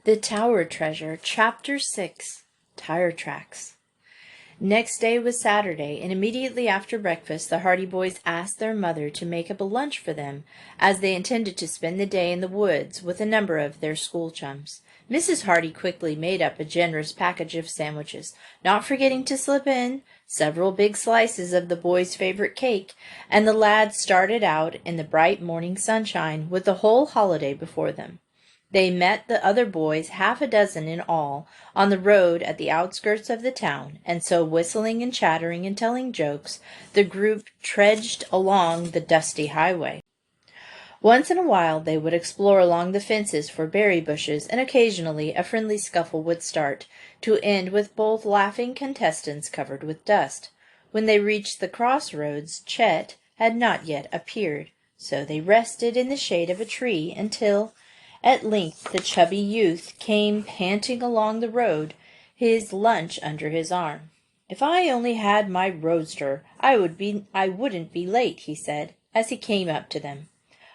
The Tower Treasure, Chapter 6, Tire Tracks. Next day was Saturday, and immediately after breakfast the Hardy Boys asked their mother to make up a lunch for them, as they intended to spend the day in the woods with a number of their school chums. Mrs. Hardy quickly made up a generous package of sandwiches, not forgetting to slip in several big slices of the boys' favorite cake, and the lads started out in the bright morning sunshine with the whole holiday before them. They met the other boys, half a dozen in all, on the road at the outskirts of the town, and so whistling and chattering and telling jokes, the group trudged along the dusty highway. Once in a while they would explore along the fences for berry bushes, and occasionally a friendly scuffle would start, to end with both laughing contestants covered with dust. When they reached the crossroads, Chet had not yet appeared, so they rested in the shade of a tree until at length the chubby youth came panting along the road, his lunch under his arm. "If I only had my roadster, I wouldn't be late," he said, as he came up to them.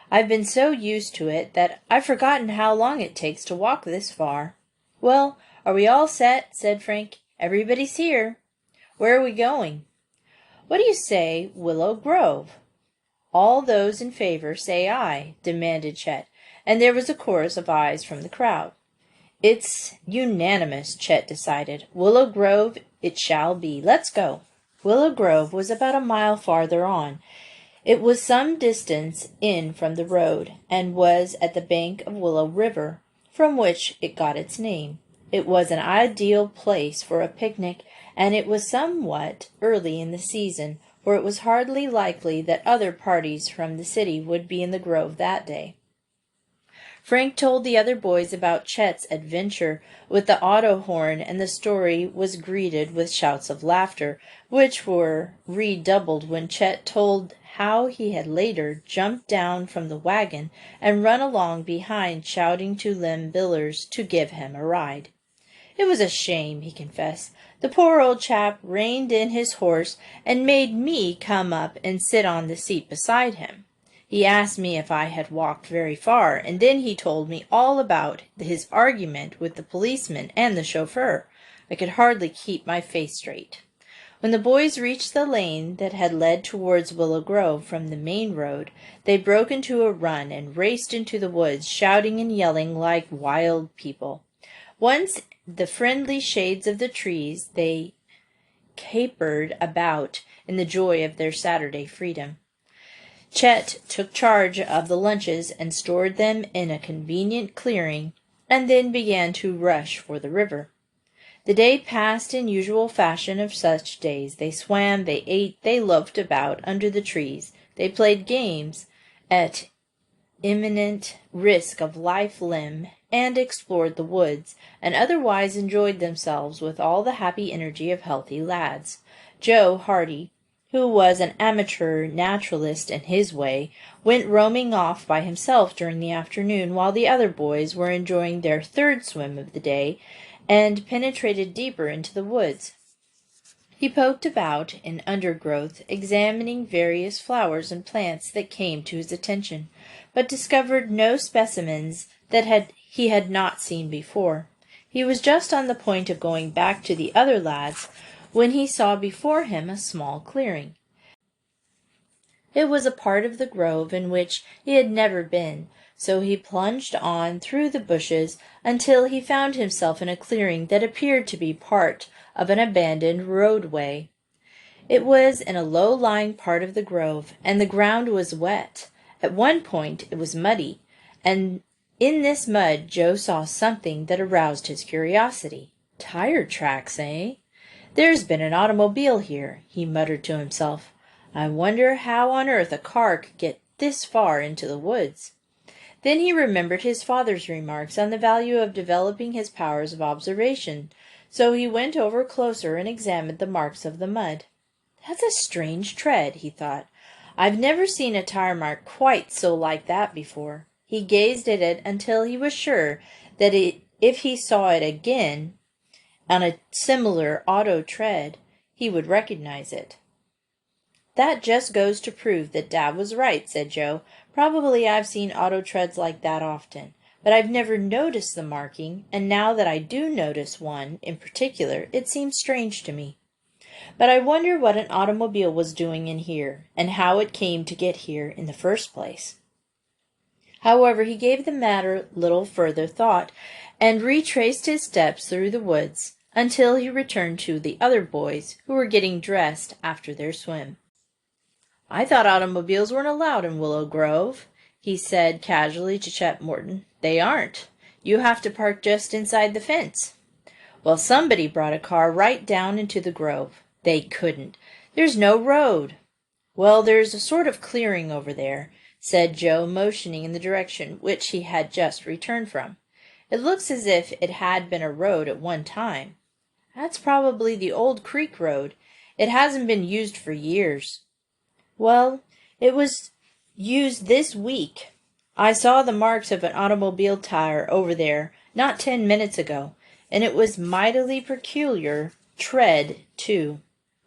"I've been so used to it that I've forgotten how long it takes to walk this far." "Well, are we all set?" said Frank. "Everybody's here." "Where are we going?" "What do you say, Willow Grove?" "All those in favor say aye," demanded Chet, and there was a chorus of ayes from the crowd. "It's unanimous," Chet decided. "Willow Grove it shall be. Let's go." Willow Grove was about a mile farther on. It was some distance in from the road, and was at the bank of Willow River, from which it got its name. It was an ideal place for a picnic, and it was somewhat early in the season, for it was hardly likely that other parties from the city would be in the grove that day. Frank told the other boys about Chet's adventure with the auto horn, and the story was greeted with shouts of laughter, which were redoubled when Chet told how he had later jumped down from the wagon and run along behind, shouting to Lem Billers to give him a ride. "It was a shame," he confessed. "The poor old chap reined in his horse and made me come up and sit on the seat beside him. He asked me if I had walked very far, and then he told me all about his argument with the policeman and the chauffeur. I could hardly keep my face straight." When the boys reached the lane that had led towards Willow Grove from the main road, they broke into a run and raced into the woods, shouting and yelling like wild people. Once the friendly shades of the trees, they capered about in the joy of their Saturday freedom. Chet took charge of the lunches and stored them in a convenient clearing, and then began to rush for the river. The day passed in usual fashion of such days. They swam, they ate, they loafed about under the trees, they played games at imminent risk of life limb, and explored the woods, and otherwise enjoyed themselves with all the happy energy of healthy lads. Joe Hardy, who was an amateur naturalist in his way, went roaming off by himself during the afternoon, while the other boys were enjoying their third swim of the day, and penetrated deeper into the woods. He poked about in undergrowth, examining various flowers and plants that came to his attention, but discovered no specimens that he had not seen before. He was just on the point of going back to the other lads when he saw before him a small clearing. It was a part of the grove in which he had never been, so he plunged on through the bushes until he found himself in a clearing that appeared to be part of an abandoned roadway. It was in a low-lying part of the grove, and the ground was wet. At one point it was muddy, and in this mud Joe saw something that aroused his curiosity. "Tire tracks, eh? There's been an automobile here," he muttered to himself. "I wonder how on earth a car could get this far into the woods." Then he remembered his father's remarks on the value of developing his powers of observation, so he went over closer and examined the marks of the mud. "That's a strange tread," he thought. "I've never seen a tire mark quite so like that before." He gazed at it until he was sure that if he saw it again on a similar auto tread, he would recognize it. "That just goes to prove that Dad was right," said Joe. "Probably I've seen auto treads like that often. but I've never noticed the marking, and now that I do notice one in particular, it seems strange to me. But I wonder what an automobile was doing in here, and how it came to get here in the first place." However, he gave the matter little further thought, and retraced his steps through the woods until he returned to the other boys, who were getting dressed after their swim. "I thought automobiles weren't allowed in Willow Grove," he said casually to Chet Morton. "They aren't. You have to park just inside the fence." "Well, somebody brought a car right down into the grove." "They couldn't. There's no road." "Well, there's a sort of clearing over there," said Joe, motioning in the direction which he had just returned from. "It looks as if it had been a road at one time." "That's probably the old creek road. It hasn't been used for years." "Well, it was used this week. I saw the marks of an automobile tire over there not 10 minutes ago, and it was mightily peculiar tread, too.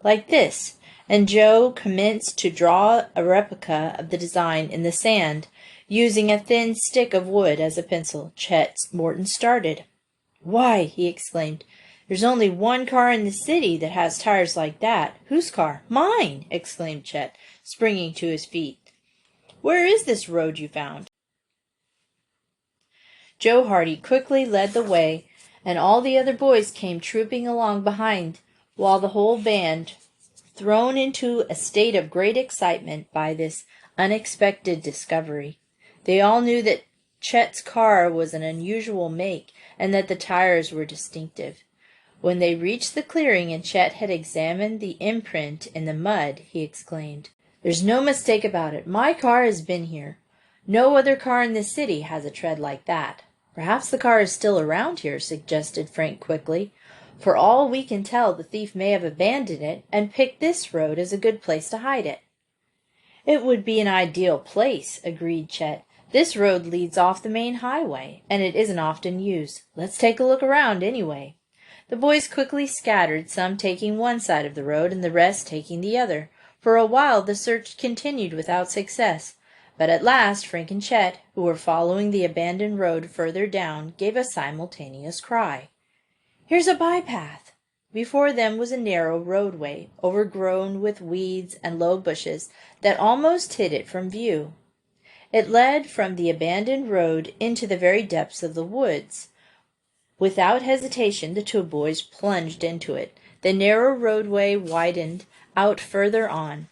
Like this," and Joe commenced to draw a replica of the design in the sand, using a thin stick of wood as a pencil. Chet Morton started. "Why," he exclaimed, "there's only one car in the city that has tires like that." "Whose car?" "Mine!" exclaimed Chet, springing to his feet. "Where is this road you found?" Joe Hardy quickly led the way, and all the other boys came trooping along behind, while the whole band, thrown into a state of great excitement by this unexpected discovery. They all knew that Chet's car was an unusual make, and that the tires were distinctive. When they reached the clearing and Chet had examined the imprint in the mud, he exclaimed, "There's no mistake about it. My car has been here. No other car in the city has a tread like that." "Perhaps the car is still around here," suggested Frank quickly. "For all we can tell, the thief may have abandoned it and picked this road as a good place to hide it." "It would be an ideal place," agreed Chet. "This road leads off the main highway, and it isn't often used. Let's take a look around, anyway." The boys quickly scattered, some taking one side of the road and the rest taking the other. For a while the search continued without success, but at last Frank and Chet, who were following the abandoned road further down, gave a simultaneous cry. "Here's a bypath!" Before them was a narrow roadway, overgrown with weeds and low bushes that almost hid it from view. It led from the abandoned road into the very depths of the woods. Without hesitation, the two boys plunged into it. The narrow roadway widened out further on,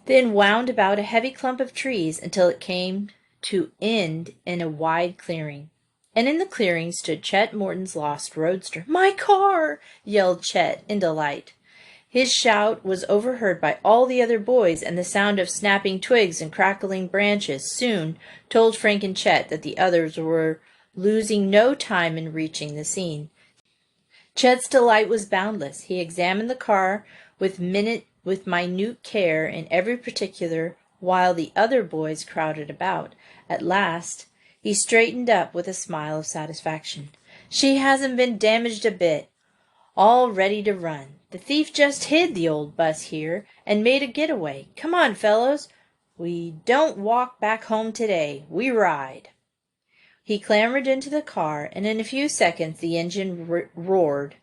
then wound about a heavy clump of trees until it came to end in a wide clearing. And in the clearing stood Chet Morton's lost roadster. "My car!" yelled Chet in delight. His shout was overheard by all the other boys, and the sound of snapping twigs and crackling branches soon told Frank and Chet that the others were losing no time in reaching the scene. Chet's delight was boundless. He examined the car with minute care in every particular, while the other boys crowded about. At last he straightened up with a smile of satisfaction. "She hasn't been damaged a bit. All ready to run. The thief just hid the old bus here and made a getaway. Come on, fellows. We don't walk back home today. We ride." He clambered into the car, and in a few seconds the engine roared.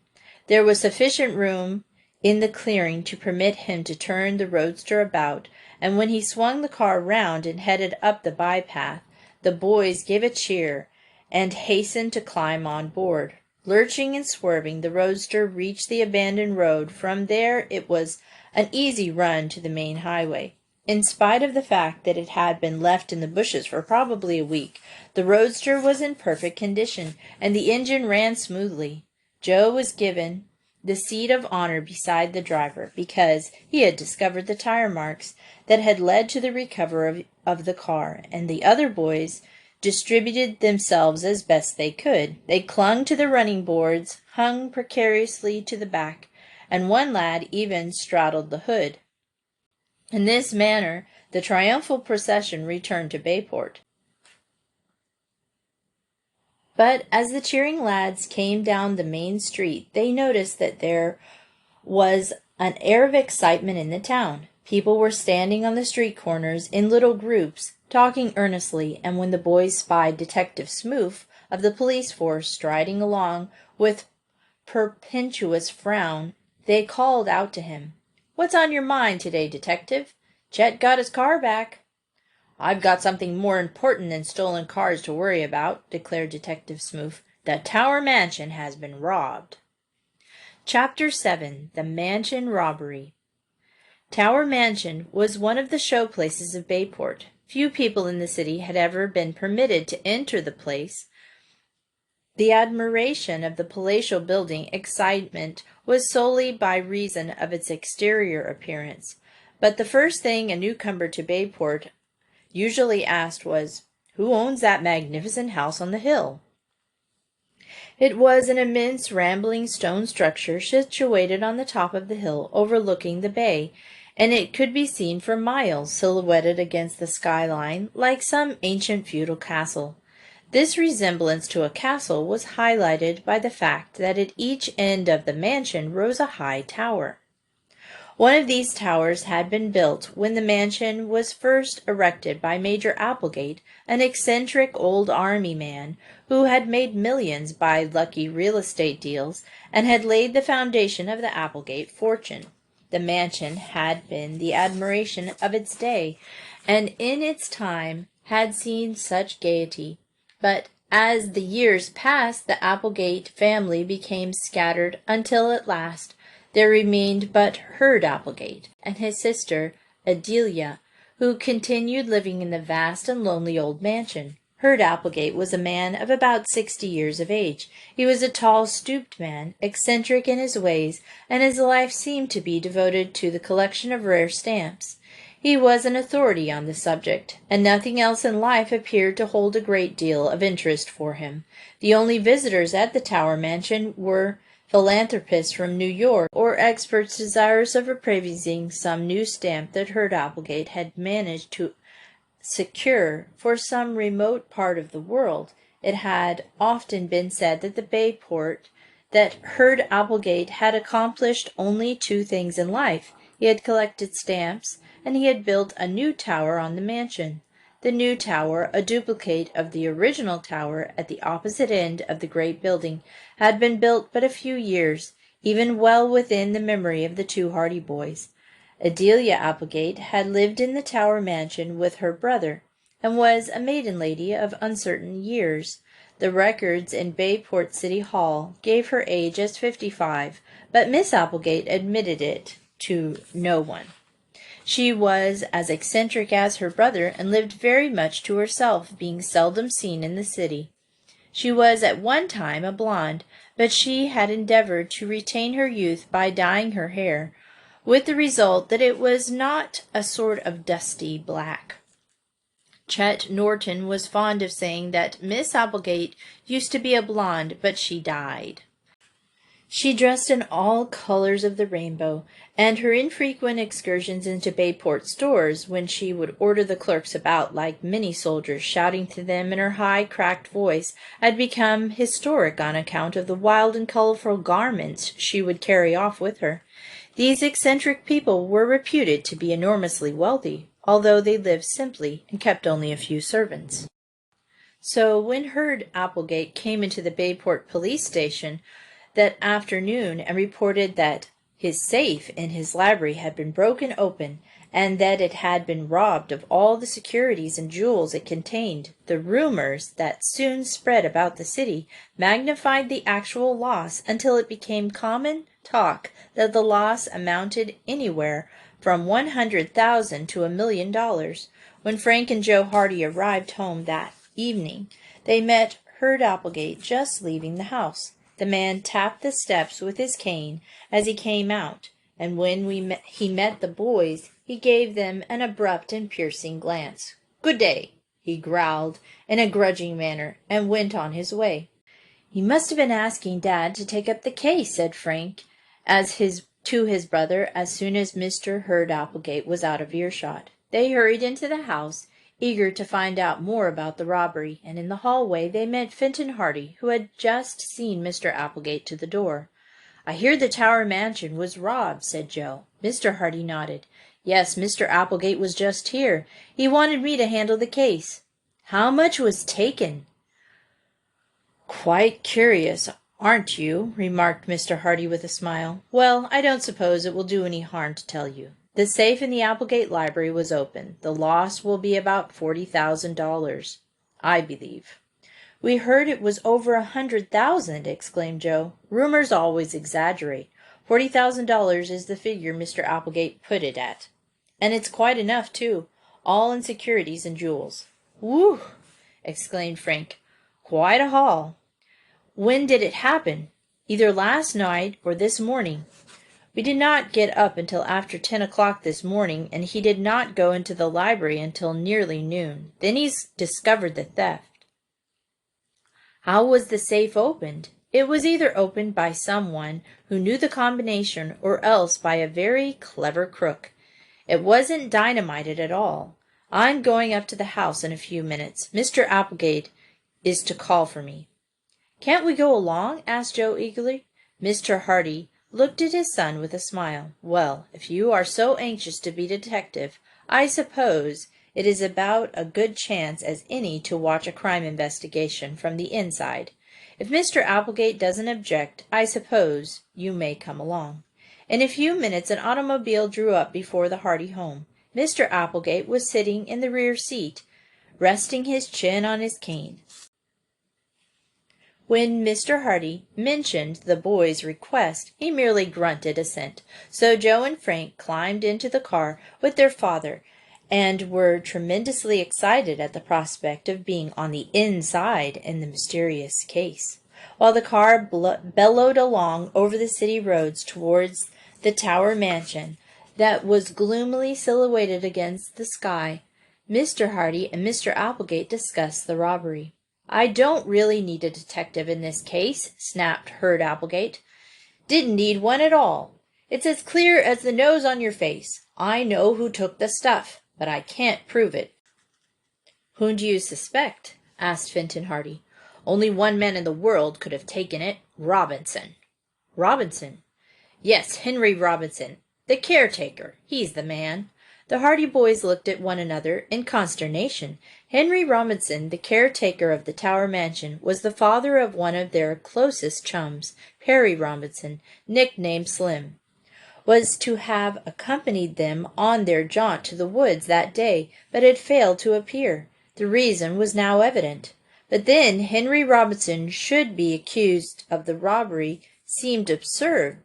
There was sufficient room in the clearing to permit him to turn the roadster about, and when he swung the car round and headed up the bypath, the boys gave a cheer and hastened to climb on board. Lurching and swerving, the roadster reached the abandoned road. From there it was an easy run to the main highway. In spite of the fact that it had been left in the bushes for probably a week, the roadster was in perfect condition, and the engine ran smoothly. Joe was given the seat of honor beside the driver, because he had discovered the tire marks that had led to the recovery of the car, and the other boys distributed themselves as best they could. They clung to the running boards, hung precariously to the back, and one lad even straddled the hood. In this manner the triumphal procession returned to Bayport. But as the cheering lads came down the main street, they noticed that there was an air of excitement in the town. People were standing on the street corners in little groups, talking earnestly, and when the boys spied Detective Smoof of the police force striding along with portentous frown, they called out to him, "What's on your mind today, Detective? Chet got his car back." "I've got something more important than stolen cars to worry about," declared Detective Smoof. "The Tower Mansion has been robbed." Chapter 7. The Mansion Robbery. Tower Mansion was one of the show places of Bayport. Few people in the city had ever been permitted to enter the place. The admiration of the palatial building excitement was solely by reason of its exterior appearance. But the first thing a newcomer to Bayport usually asked was, "Who owns that magnificent house on the hill?" It was an immense rambling stone structure situated on the top of the hill overlooking the bay, and it could be seen for miles, silhouetted against the skyline like some ancient feudal castle. This resemblance to a castle was highlighted by the fact that at each end of the mansion rose a high tower. One of these towers had been built when the mansion was first erected by Major Applegate, an eccentric old army man who had made millions by lucky real estate deals and had laid the foundation of the Applegate fortune. The mansion had been the admiration of its day, and in its time had seen such gaiety. But as the years passed, the Applegate family became scattered until at last there remained but Hurd Applegate and his sister Adelia, who continued living in the vast and lonely old mansion. Hurd Applegate was a man of about 60 years of age. He was a tall, stooped man, eccentric in his ways, and his life seemed to be devoted to the collection of rare stamps. He was an authority on the subject, and nothing else in life appeared to hold a great deal of interest for him. The only visitors at the Tower Mansion were philanthropists from New York, or experts desirous of appraising some new stamp that Hurd Applegate had managed to secure for some remote part of the world. It had often been said that that Hurd Applegate had accomplished only two things in life. He had collected stamps, and he had built a new tower on the mansion. The new tower, a duplicate of the original tower at the opposite end of the great building, had been built but a few years, even well within the memory of the two Hardy boys. Adelia Applegate had lived in the Tower Mansion with her brother, and was a maiden lady of uncertain years. The records in Bayport City Hall gave her age as 55, but Miss Applegate admitted it to no one. She was as eccentric as her brother, and lived very much to herself, being seldom seen in the city. She was at one time a blonde, but she had endeavored to retain her youth by dyeing her hair, with the result that it was not a sort of dusty black. Chet Norton was fond of saying that Miss Applegate used to be a blonde, but she died. She dressed in all colors of the rainbow, and her infrequent excursions into Bayport stores, when she would order the clerks about like mini soldiers, shouting to them in her high, cracked voice, had become historic on account of the wild and colorful garments she would carry off with her. These eccentric people were reputed to be enormously wealthy, although they lived simply and kept only a few servants. So when Hurd Applegate came into the Bayport police station that afternoon and reported that his safe in his library had been broken open, and that it had been robbed of all the securities and jewels it contained, the rumors that soon spread about the city magnified the actual loss until it became common talk that the loss amounted anywhere from 100,000 to $1,000,000. When Frank and Joe Hardy arrived home that evening, they met Hurd Applegate just leaving the house. The man tapped the steps with his cane as he came out, and when he met the boys, he gave them an abrupt and piercing glance. "Good day," he growled in a grudging manner, and went on his way. "He must have been asking Dad to take up the case," said Frank to his brother as soon as Mr. Hurd Applegate was out of earshot. They hurried into the house, eager to find out more about the robbery, and in the hallway they met Fenton Hardy, who had just seen Mr. Applegate to the door. "I hear the Tower Mansion was robbed," said Joe. Mr. Hardy nodded. Yes, Mr. Applegate was just here. He wanted me to handle the case. How much was taken? Quite curious, aren't you? Remarked Mr. Hardy with a smile. Well, I don't suppose it will do any harm to tell you. The safe in the Applegate library was open. The loss will be about $40,000, I believe. We heard it was over 100,000, exclaimed Joe. Rumors always exaggerate. $40,000 is the figure Mr. Applegate put it at. And it's quite enough, too, all in securities and jewels. Whew! Exclaimed Frank. Quite a haul. When did it happen? Either last night or this morning. We did not get up until after 10 o'clock this morning, and he did not go into the library until nearly noon. Then he discovered the theft. How was the safe opened? It was either opened by someone who knew the combination or else by a very clever crook. It wasn't dynamited at all. I'm going up to the house in a few minutes. Mr. Applegate is to call for me. Can't we go along? Asked Joe eagerly. Mr. Hardy looked at his son with a smile. Well, if you are so anxious to be a detective, I suppose it is about a good chance as any to watch a crime investigation from the inside. If Mr. Applegate doesn't object, I suppose you may come along. In a few minutes an automobile drew up before the Hardy home. Mr. Applegate was sitting in the rear seat, resting his chin on his cane. When Mr. Hardy mentioned the boy's request, he merely grunted assent. So Joe and Frank climbed into the car with their father, and were tremendously excited at the prospect of being on the inside in the mysterious case. While the car bellowed along over the city roads towards the Tower mansion that was gloomily silhouetted against the sky, Mr. Hardy and Mr. Applegate discussed the robbery. I don't really need a detective in this case, snapped Hurd Applegate. Didn't need one at all. It's as clear as the nose on your face. I know who took the stuff, but I can't prove it. Whom do you suspect? Asked Fenton Hardy. Only one man in the world could have taken it. Robinson. Robinson? Yes, Henry Robinson. The caretaker. He's the man. The Hardy boys looked at one another in consternation. Henry Robinson, the caretaker of the Tower mansion, was the father of one of their closest chums, Perry Robinson, nicknamed Slim, was to have accompanied them on their jaunt to the woods that day, but had failed to appear. The reason was now evident. But then Henry Robinson should be accused of the robbery seemed absurd.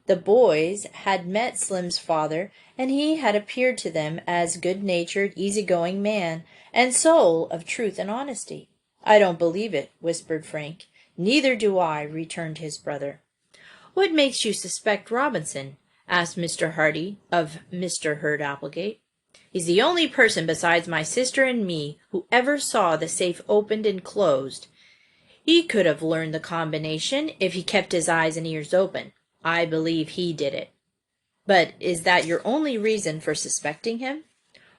The boys had met Slim's father, and he had appeared to them as good-natured, easy-going man, and soul of truth and honesty. I don't believe it, whispered Frank. Neither do I, returned his brother. What makes you suspect Robinson? Asked Mr. Hardy of Mr. Hurd Applegate. He's the only person besides my sister and me who ever saw the safe opened and closed. He could have learned the combination if he kept his eyes and ears open. I believe he did it. But is that your only reason for suspecting him?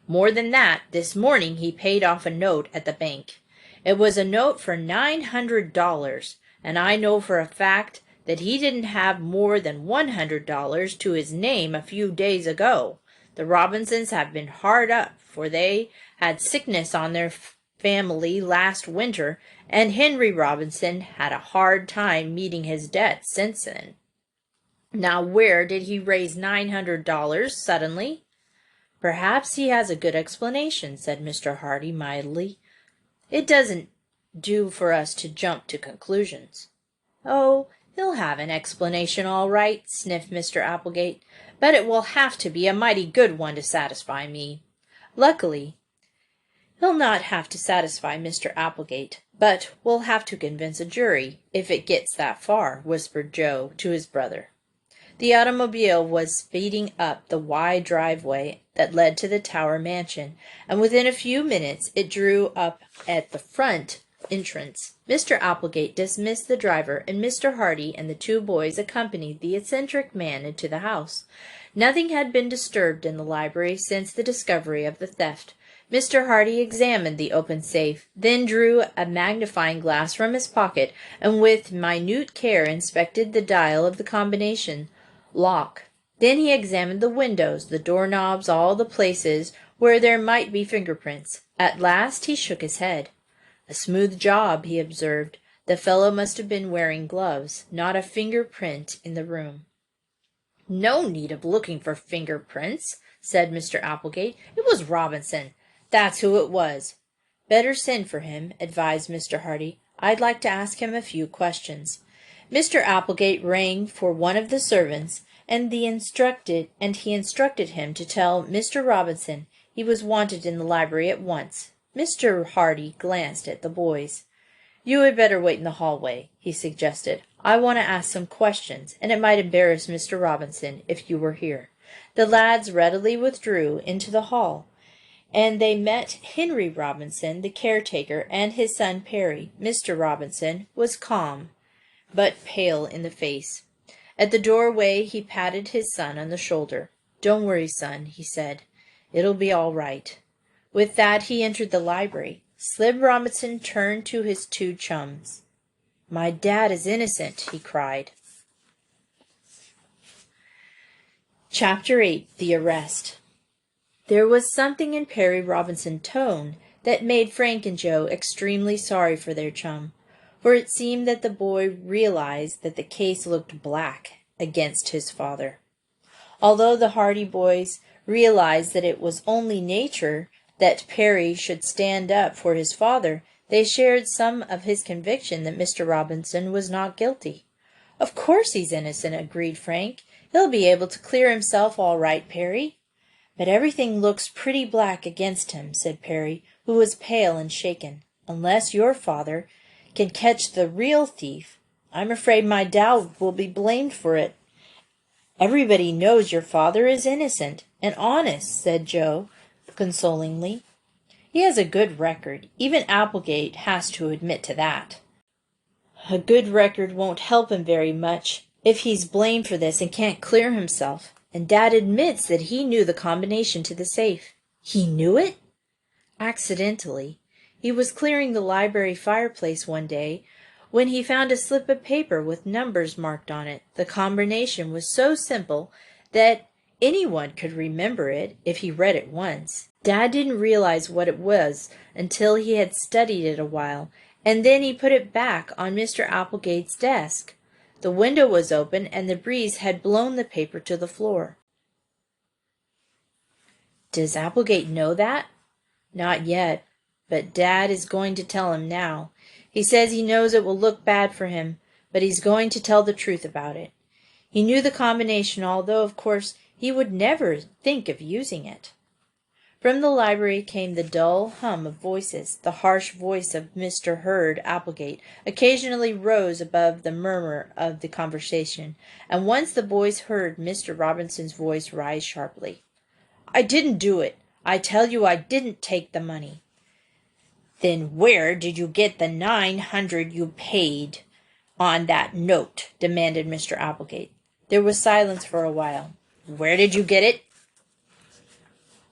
More than that, this morning he paid off a note at the bank. It was a note for $900, and I know for a fact that he didn't have more than $100 to his name a few days ago. The Robinsons have been hard up, for they had sickness on their family last winter, and Henry Robinson had a hard time meeting his debts since then. Now where did he raise $900 suddenly? Perhaps he has a good explanation, said Mr. Hardy mildly. It doesn't do for us to jump to conclusions. Oh, he'll have an explanation all right, sniffed Mr. Applegate, but it will have to be a mighty good one to satisfy me. Luckily, he'll not have to satisfy Mr. Applegate, but we'll have to convince a jury, if it gets that far, whispered Joe to his brother. The automobile was speeding up the wide driveway that led to the Tower mansion, and within a few minutes it drew up at the front entrance. Mr. Applegate dismissed the driver, and Mr. Hardy and the two boys accompanied the eccentric man into the house. Nothing had been disturbed in the library since the discovery of the theft. Mr. Hardy examined the open safe, then drew a magnifying glass from his pocket, and with minute care inspected the dial of the combination lock. Then he examined the windows, the doorknobs, all the places where there might be fingerprints. At last he shook his head. "A smooth job," he observed. "The fellow must have been wearing gloves. Not a fingerprint in the room." "No need of looking for fingerprints," said Mr. Applegate. "It was Robinson. That's who it was." "Better send for him," advised Mr. Hardy. "I'd like to ask him a few questions." Mr. Applegate rang for one of the servants, and he instructed him to tell Mr. Robinson he was wanted in the library at once. Mr. Hardy glanced at the boys. "You had better wait in the hallway," he suggested. "I want to ask some questions, and it might embarrass Mr. Robinson if you were here." The lads readily withdrew into the hall, and they met Henry Robinson, the caretaker, and his son Perry. Mr. Robinson was calm, but pale in the face. At the doorway he patted his son on the shoulder. "Don't worry, son," he said. "It'll be all right." With that he entered the library. Slim Robinson turned to his two chums. "My dad is innocent," he cried. Chapter 8. The Arrest. There was something in Perry Robinson's tone that made Frank and Joe extremely sorry for their chum, for it seemed that the boy realized that the case looked black against his father. Although the Hardy boys realized that it was only nature that Perry should stand up for his father, they shared some of his conviction that Mr. Robinson was not guilty. "Of course he's innocent," agreed Frank. "He'll be able to clear himself all right, Perry." "But everything looks pretty black against him," said Perry, who was pale and shaken. "Unless your father can catch the real thief, I'm afraid my dad will be blamed for it." "Everybody knows your father is innocent and honest," said Joe consolingly. "He has a good record. Even Applegate has to admit to that." "A good record won't help him very much if he's blamed for this and can't clear himself. And Dad admits that he knew the combination to the safe." "He knew it?" "Accidentally. He was clearing the library fireplace one day when he found a slip of paper with numbers marked on it. The combination was so simple that anyone could remember it if he read it once. Dad didn't realize what it was until he had studied it a while, and then he put it back on Mr. Applegate's desk. The window was open, and the breeze had blown the paper to the floor." "Does Applegate know that?" "Not yet, but Dad is going to tell him now. He says he knows it will look bad for him, but he's going to tell the truth about it. He knew the combination, although, of course, he would never think of using it." From the library came the dull hum of voices. The harsh voice of Mr. Hurd Applegate occasionally rose above the murmur of the conversation, and once the boys heard Mr. Robinson's voice rise sharply. "I didn't do it. I tell you I didn't take the money." "Then where did you get the $900 you paid on that note?" demanded Mr. Applegate. There was silence for a while. "Where did you get it?"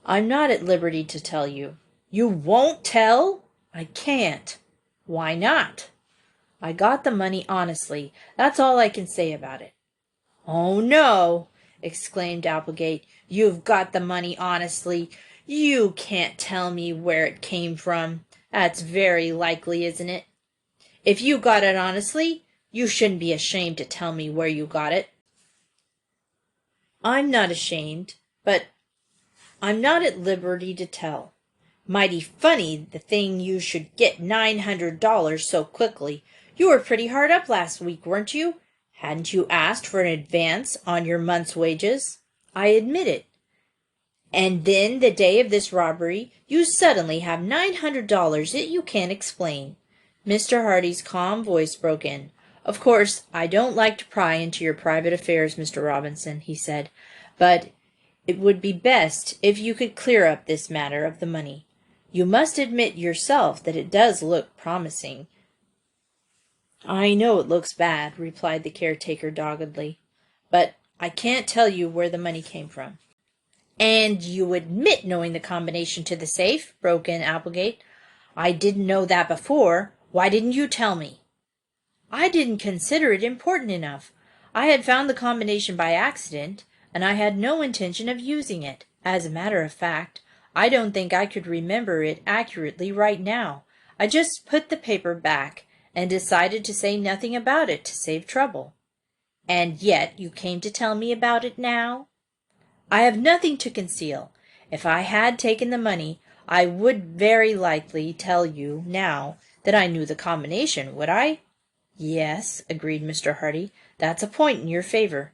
"I'm not at liberty to tell you." "You won't tell?" "I can't." "Why not?" "I got the money honestly. That's all I can say about it." "Oh, no!" exclaimed Applegate. "You've got the money honestly. You can't tell me where it came from. That's very likely, isn't it? If you got it honestly, you shouldn't be ashamed to tell me where you got it." "I'm not ashamed, but I'm not at liberty to tell." "Mighty funny the thing you should get $900 so quickly. You were pretty hard up last week, weren't you? Hadn't you asked for an advance on your month's wages?" "I admit it." "And then the day of this robbery you suddenly have $900 that you can't explain." Mr. Hardy's calm voice broke in. "Of course, I don't like to pry into your private affairs, Mr. Robinson," he said, "but it would be best if you could clear up this matter of the money. You must admit yourself that it does look promising." "I know it looks bad," replied the caretaker doggedly, "but I can't tell you where the money came from." "And you admit knowing the combination to the safe?" broke in Applegate. "I didn't know that before. Why didn't you tell me?" "I didn't consider it important enough. I had found the combination by accident. and I had no intention of using it. As a matter of fact, I don't think I could remember it accurately right now. I just put the paper back and decided to say nothing about it to save trouble." "And yet you came to tell me about it now?" "I have nothing to conceal. If I had taken the money, I would very likely tell you now that I knew the combination, would I?" "Yes," agreed Mr. Hardy. "That's a point in your favor."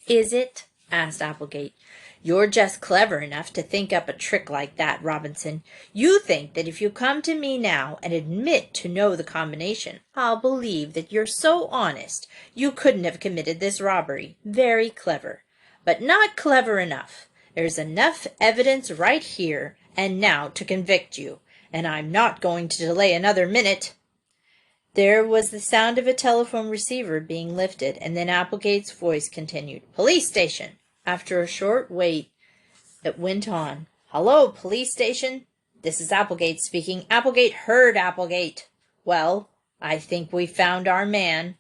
"Is it?" asked Applegate. "You're just clever enough to think up a trick like that, Robinson. You think that if you come to me now and admit to know the combination, I'll believe that you're so honest you couldn't have committed this robbery. Very clever. But not clever enough. There's enough evidence right here and now to convict you, and I'm not going to delay another minute." There was the sound of a telephone receiver being lifted, and then Applegate's voice continued, "Police station." After a short wait, it went on, "Hello, police station. This is Applegate speaking. Applegate heard Applegate. Well, I think we found our man.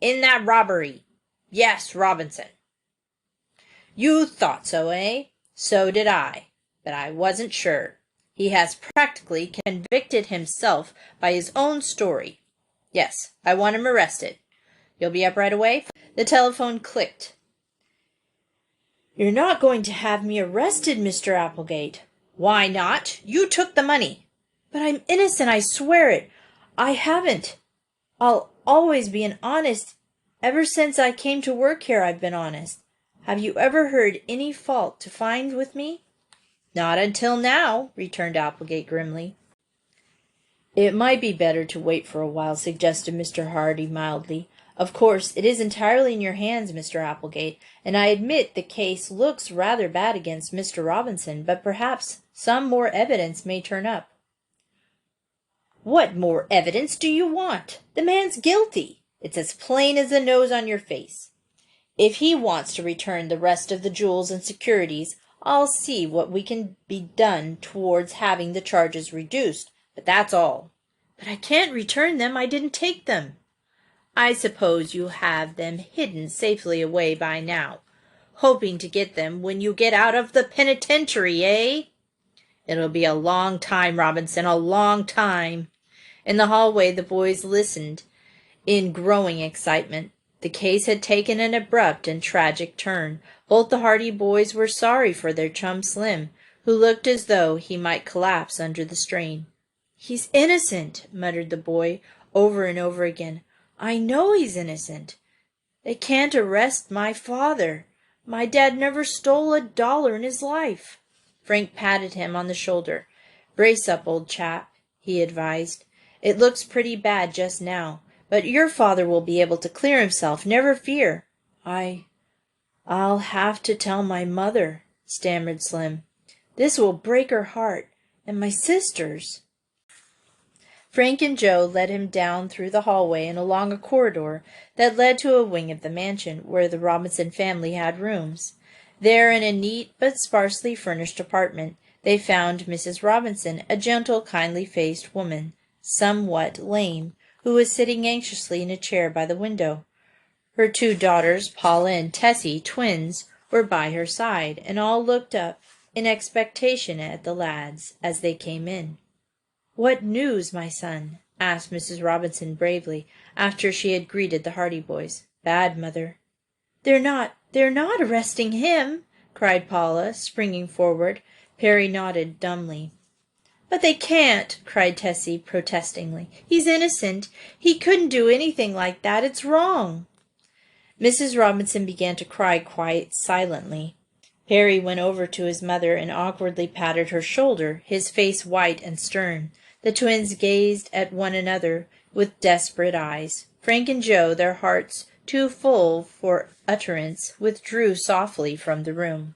In that robbery. Yes, Robinson." "You thought so, eh? So did I, but I wasn't sure. He has practically convicted himself by his own story. Yes, I want him arrested. You'll be up right away?" The telephone clicked. "You're not going to have me arrested, Mr. Applegate." "Why not? You took the money." "But I'm innocent, I swear it. I haven't. I'll always be an honest. Ever since I came to work here, I've been honest. Have you ever heard any fault to find with me?" "Not until now," returned Applegate grimly. "It might be better to wait for a while," suggested Mr. Hardy mildly. "Of course, it is entirely in your hands, Mr. Applegate, and I admit the case looks rather bad against Mr. Robinson, but perhaps some more evidence may turn up." "What more evidence do you want? The man's guilty. It's as plain as the nose on your face. If he wants to return the rest of the jewels and securities, I'll see what can be done towards having the charges reduced, but that's all." "But I can't return them. I didn't take them." "I suppose you have them hidden safely away by now, hoping to get them when you get out of the penitentiary, eh?" "It'll be a long time, Robinson, a long time." In the hallway the boys listened in growing excitement. The case had taken an abrupt and tragic turn. Both the Hardy boys were sorry for their chum Slim, who looked as though he might collapse under the strain. "He's innocent," muttered the boy over and over again. "I know he's innocent. They can't arrest my father. My dad never stole $1 in his life." Frank patted him on the shoulder. "Brace up, old chap," he advised. "It looks pretty bad just now, but your father will be able to clear himself, never fear." I'll have to tell my mother," stammered Slim. "This will break her heart, and my sisters." Frank and Joe led him down through the hallway and along a corridor that led to a wing of the mansion where the Robinson family had rooms. There, in a neat but sparsely furnished apartment, they found Mrs. Robinson, a gentle, kindly-faced woman, somewhat lame, who was sitting anxiously in a chair by the window. Her 2 daughters, Paula and Tessie, twins, were by her side, and all looked up in expectation at the lads as they came in. "What news, my son?" asked Mrs. Robinson bravely, after she had greeted the Hardy boys. "Bad, mother." They're not arresting him!" cried Paula, springing forward. Perry nodded dumbly. "But they can't!" cried Tessie protestingly. "He's innocent. He couldn't do anything like that. It's wrong." Mrs. Robinson began to cry quite silently. Perry went over to his mother and awkwardly patted her shoulder, his face white and stern. The twins gazed at one another with desperate eyes. Frank and Joe, their hearts too full for utterance, withdrew softly from the room.